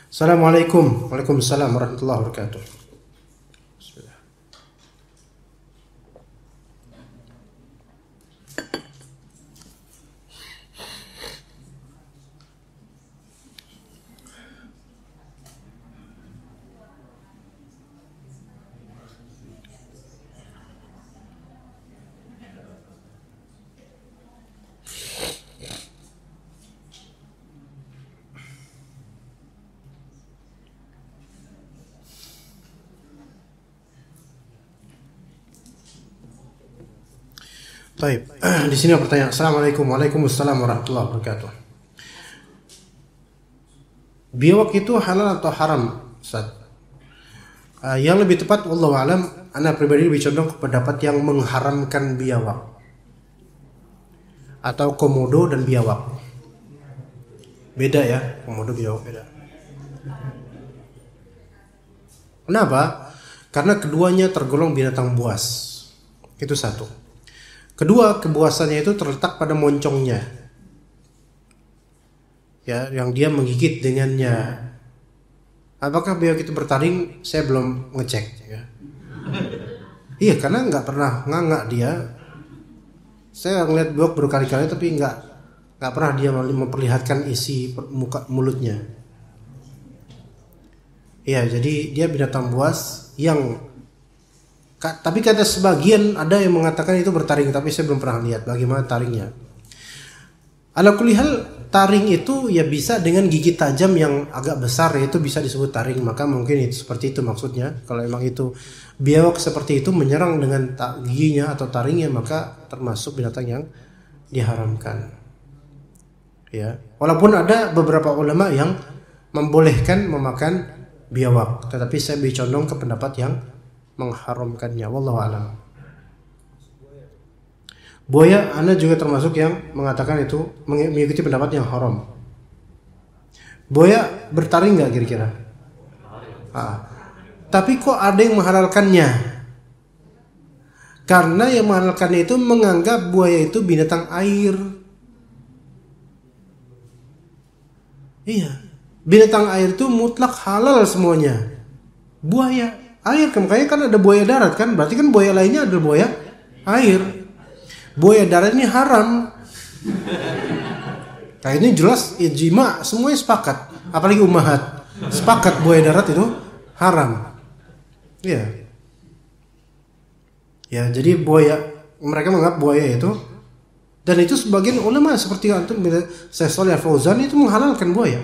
Assalamualaikum. Waalaikumsalam warahmatullahi wabarakatuh. Bismillah. Baik, di sini ada pertanyaan. Assalamualaikum. Waalaikumsalam warahmatullahi wabarakatuh. Biawak itu halal atau haram, Ustaz? Yang lebih tepat, wallahu alam, ana pribadi lebih condong ke pendapat yang mengharamkan biawak atau komodo dan biawak. Beda ya, komodo biawak beda. Kenapa? Karena keduanya tergolong binatang buas. Itu satu. Kedua, kebuasannya itu terletak pada moncongnya. Ya, yang dia menggigit dengannya. Apakah biawak itu bertaring? Saya belum ngecek ya. Iya, karena nggak pernah ngangak dia. Saya ngeliat biawak berkali-kali tapi nggak pernah dia memperlihatkan isi mulutnya. Iya, jadi dia binatang buas yang tapi kata sebagian ada yang mengatakan itu bertaring, tapi saya belum pernah lihat bagaimana taringnya. Ala kulli hal, taring itu ya bisa dengan gigi tajam yang agak besar, yaitu bisa disebut taring. Maka mungkin itu seperti itu maksudnya. Kalau emang itu biawak seperti itu menyerang dengan giginya atau taringnya, maka termasuk binatang yang diharamkan. Ya, walaupun ada beberapa ulama yang membolehkan memakan biawak, tetapi saya lebih condong ke pendapat yang mengharamkannya. Wallahu a'lam. Buaya, Anda juga termasuk yang mengatakan itu mengikuti pendapat yang haram. Buaya bertaring nggak kira-kira? Tapi kok ada yang menghalalkannya? Karena yang menghalalkannya itu menganggap buaya itu binatang air. Iya, binatang air itu mutlak halal semuanya. Buaya air, makanya kan ada buaya darat kan, berarti kan buaya lainnya adalah buaya air. Buaya darat ini haram. Nah ini jelas ijma, semuanya sepakat, apalagi ummahat sepakat buaya darat itu haram. Iya. Ya, jadi buaya, mereka menganggap buaya itu, dan itu sebagian ulama seperti antum Syekh Shalih Al Fauzan itu menghalalkan buaya.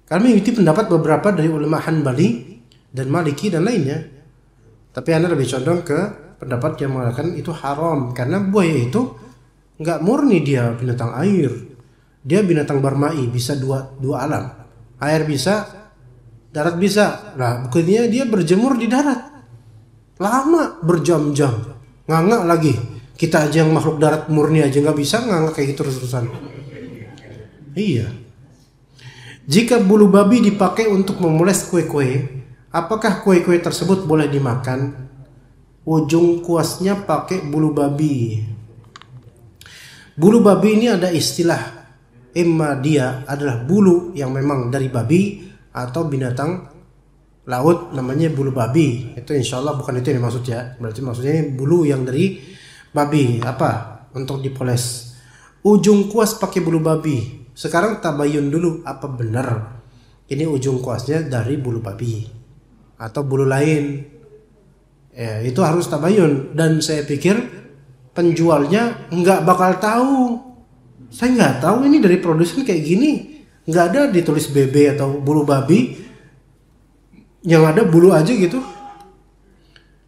Kami mengikuti pendapat beberapa dari ulama Hanbali dan Maliki dan lainnya. Tapi Anda lebih condong ke pendapat yang mengatakan itu haram, karena buaya itu nggak murni dia binatang air. Dia binatang barmai, bisa dua alam. Air bisa, darat bisa. Nah, buktinya dia berjemur di darat. Lama, berjam-jam. Nganga lagi. Kita aja yang makhluk darat murni aja nggak bisa nganga kayak gitu terus-terusan. Iya. Jika bulu babi dipakai untuk memoles kue-kue, apakah kue-kue tersebut boleh dimakan? Ujung kuasnya pakai bulu babi. Bulu babi ini ada istilah, imma dia adalah bulu yang memang dari babi, atau binatang laut namanya bulu babi. Itu insya Allah bukan itu yang dimaksud ya. Berarti maksudnya ini bulu yang dari babi, apa? Untuk dipoles. Ujung kuas pakai bulu babi. Sekarang tabayun dulu, apa benar ini ujung kuasnya dari bulu babi atau bulu lain? Ya, itu harus tabayun, dan saya pikir penjualnya nggak bakal tahu. Saya nggak tahu ini dari produsen kayak gini, nggak ada ditulis BB atau bulu babi, yang ada bulu aja gitu.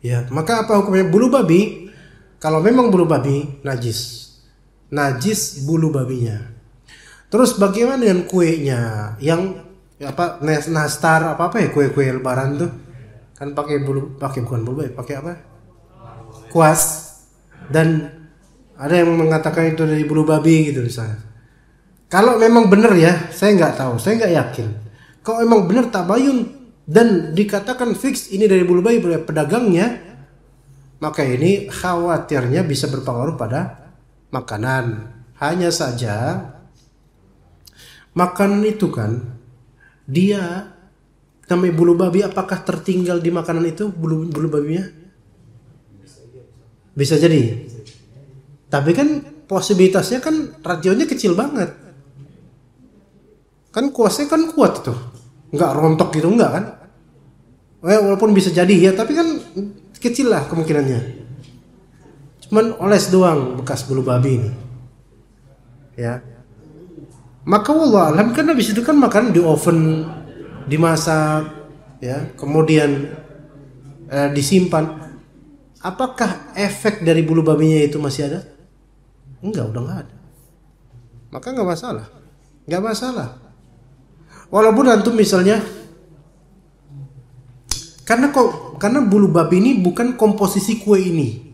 Ya, maka apa hukumnya bulu babi? Kalau memang bulu babi najis bulu babinya. Terus bagaimana dengan kuenya yang apa nastar apa ya, kue-kue lebaran tuh kan pakai bukan bulu, pakai apa? Kuas. Dan ada yang mengatakan itu dari bulu babi gitu misalnya. Kalau memang benar ya, saya nggak tahu, saya nggak yakin. Kalau memang benar tabayun dan dikatakan fix ini dari bulu babi oleh pedagangnya, maka ini khawatirnya bisa berpengaruh pada makanan. Hanya saja makanan itu kan dia namanya bulu babi, apakah tertinggal di makanan itu bulu babinya? Bisa jadi. Tapi kan posibilitasnya kan rationya kecil banget. Kan kuasnya kan kuat tuh. Enggak rontok gitu enggak kan? Walaupun bisa jadi ya, tapi kan kecil lah kemungkinannya. Cuman oles doang bekas bulu babi ini. Ya. Maka wallah alam, kan habis itu kan makan di oven, dimasak, ya, kemudian disimpan. apakah efek dari bulu babinya itu masih ada? Enggak, udah nggak ada. Maka nggak masalah, nggak masalah. Walaupun antum misalnya, karena bulu babi ini bukan komposisi kue ini,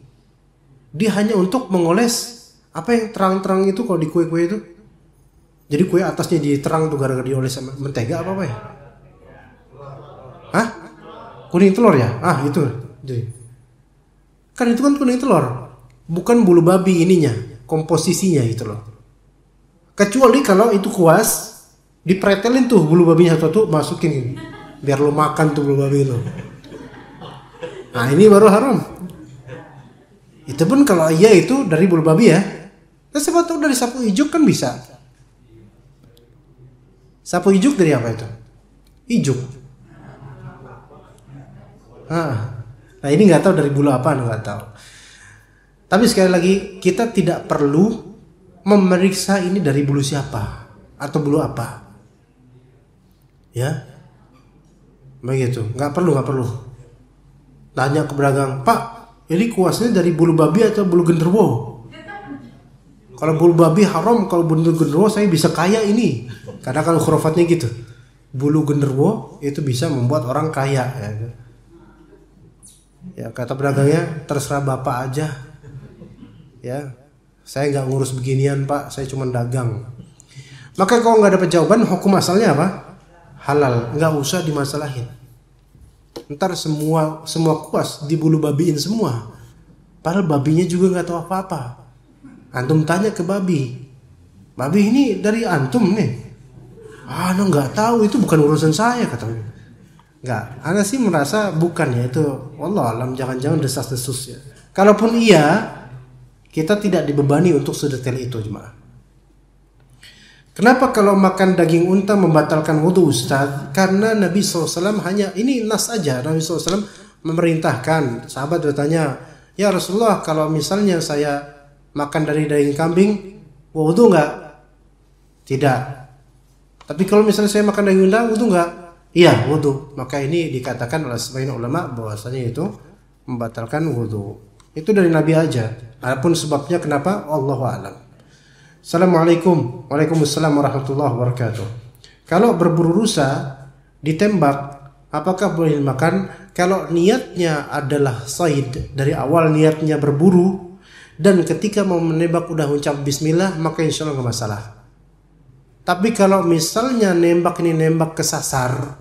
dia hanya untuk mengoles apa yang terang-terang itu kalau di kue-kue itu. Jadi kue atasnya jadi terang tuh gara-gara dioles sama mentega apa ya? Hah? Kuning telur ya? Itu. Jadi kan itu kan kuning telur, bukan bulu babi ininya, komposisinya itu loh. Kecuali kalau itu kuas, dipretelin tuh bulu babinya satu masukin biar lo makan tuh bulu babi lo. Nah ini baru haram. Itu pun kalau iya itu dari bulu babi ya. Nah, siapa tahu dari sapu ijuk kan bisa. Sapu ijuk dari apa itu? Ijuk. Nah ini nggak tahu dari bulu apa, nggak tahu. Tapi sekali lagi kita tidak perlu memeriksa ini dari bulu siapa atau bulu apa. Ya, begitu. Nggak perlu. Tanya ke pedagang, Pak, ini kuasnya dari bulu babi atau bulu genderuwo? Kalau bulu babi haram, kalau bulu genderuwo saya bisa kaya ini. Karena kalau khurafatnya gitu, bulu genderuwo itu bisa membuat orang kaya. Ya kata pedagangnya, terserah bapak aja. Ya, saya nggak ngurus beginian Pak, saya cuma dagang. Maka kalau nggak dapat jawaban, hukum asalnya apa? Halal, nggak usah dimasalahin. Ntar semua kuas di bulu babiin semua. Padahal babinya juga nggak tahu apa-apa. Antum tanya ke babi ini dari antum nih. Ana nggak tahu, itu bukan urusan saya katanya. Nggak, ana sih merasa bukan ya itu. Wallah alam, jangan-jangan desas-desus ya. Kalaupun iya, kita tidak dibebani untuk sedetail itu jemaah. Kenapa kalau makan daging unta membatalkan wudu Ustaz? Karena Nabi SAW hanya, ini nas aja, Nabi SAW memerintahkan. Sahabat bertanya, ya Rasulullah kalau misalnya saya makan dari daging kambing, wudu enggak? Tidak. Tapi kalau misalnya saya makan daging unta, wudu enggak? Iya, wudu. Maka ini dikatakan oleh sebagian ulama bahwasanya itu membatalkan wudu. Itu dari Nabi aja. Adapun sebabnya kenapa? Allahu a'lam. Assalamualaikum. Waalaikumsalam warahmatullahi wabarakatuh. Kalau berburu rusa ditembak, apakah boleh dimakan? Kalau niatnya adalah said, dari awal niatnya berburu, dan ketika mau menembak udah ucap bismillah, maka insya Allah nggak masalah. Tapi kalau misalnya nembak ini nembak kesasar,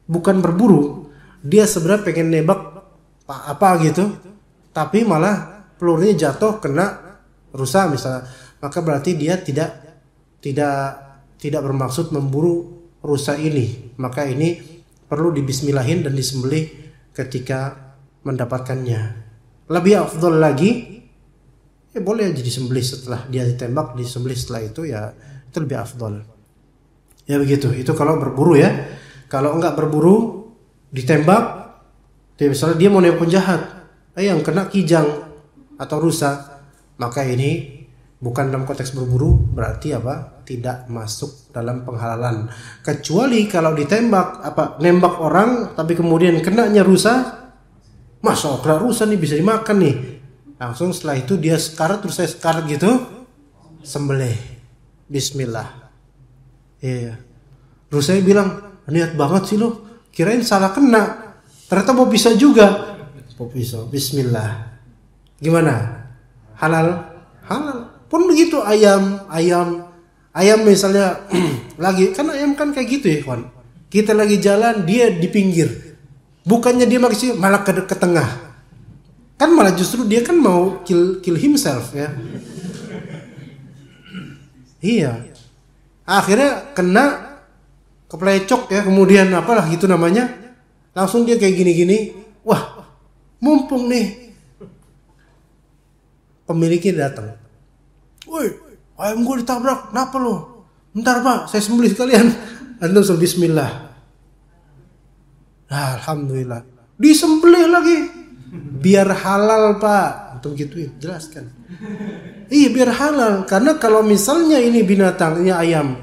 bukan berburu, dia sebenarnya pengen nembak apa gitu, tapi malah pelurunya jatuh kena rusa misalnya, maka berarti dia tidak bermaksud memburu rusa ini. Maka ini perlu dibismillahin dan disembelih ketika mendapatkannya. Lebih afdol lagi, ya boleh aja disembelih setelah dia ditembak, disembelih setelah itu, ya itu lebih afdol. Ya begitu. Itu kalau berburu ya. Kalau enggak berburu, ditembak, misalnya dia mau nembak penjahat, yang kena kijang atau rusa, maka ini bukan dalam konteks berburu, berarti apa? Tidak masuk dalam penghalalan. Kecuali kalau ditembak nembak orang tapi kemudian kenanya rusa, masya Allah rusa nih bisa dimakan nih. Langsung setelah itu dia sekarat, terus saya sekarat gitu, sembelih, bismillah. Iya. Rusanya bilang, niat banget sih lo, kirain salah kena, ternyata mau pisah juga. Mau pisah, bismillah. Gimana? Halal? Halal. Pun begitu ayam misalnya lagi, kan ayam kan kayak gitu ya kawan. Kita lagi jalan, dia di pinggir, bukannya dia malah ke tengah, kan malah justru dia kan mau kill himself ya. Iya, akhirnya kena keplecok ya, kemudian apalah gitu namanya, langsung dia kayak gini-gini. Wah, mumpung nih pemiliknya datang, woi, ayam gue ditabrak, kenapa lo? Bentar Pak, saya sembelih sekalian. Antum suruh bismillah. Nah, alhamdulillah, disembelih lagi, biar halal Pak. Antum gituin, jelaskan. Iya biar halal, karena kalau misalnya ini binatang, ini ayam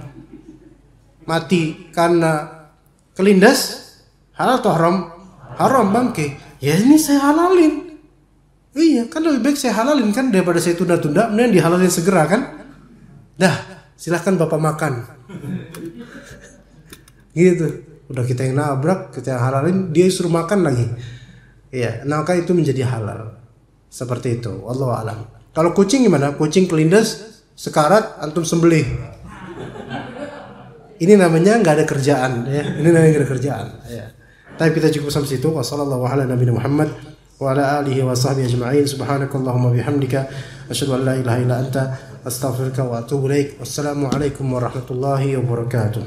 mati karena kelindas, halal atau haram? Haram bangke. Ya ini saya halalin. Iya, kan lebih baik saya halalin kan daripada saya tunda-tunda, mending dihalalin segera kan. Dah, silahkan Bapak makan. Gitu. Udah kita yang nabrak, kita yang halalin, dia suruh makan lagi. Iya, maka itu menjadi halal. Seperti itu, wallahu a'lam. Kalau kucing gimana? Kucing kelindes, sekarat, antum sembelih. Ini namanya nggak ada kerjaan, ya. Ini namanya nggak ada kerjaan. Ya. Tapi kita cukup sampai situ. Wassallallahu ala nabiyina Muhammad wa ala alihi wa sahbihi ajma'in. Subhanakallahumma bihamdika asyhadu an la ilaha illa anta astaghfiruka wa atubu ilaik. Wassalamu alaikum warahmatullahi wabarakatuh.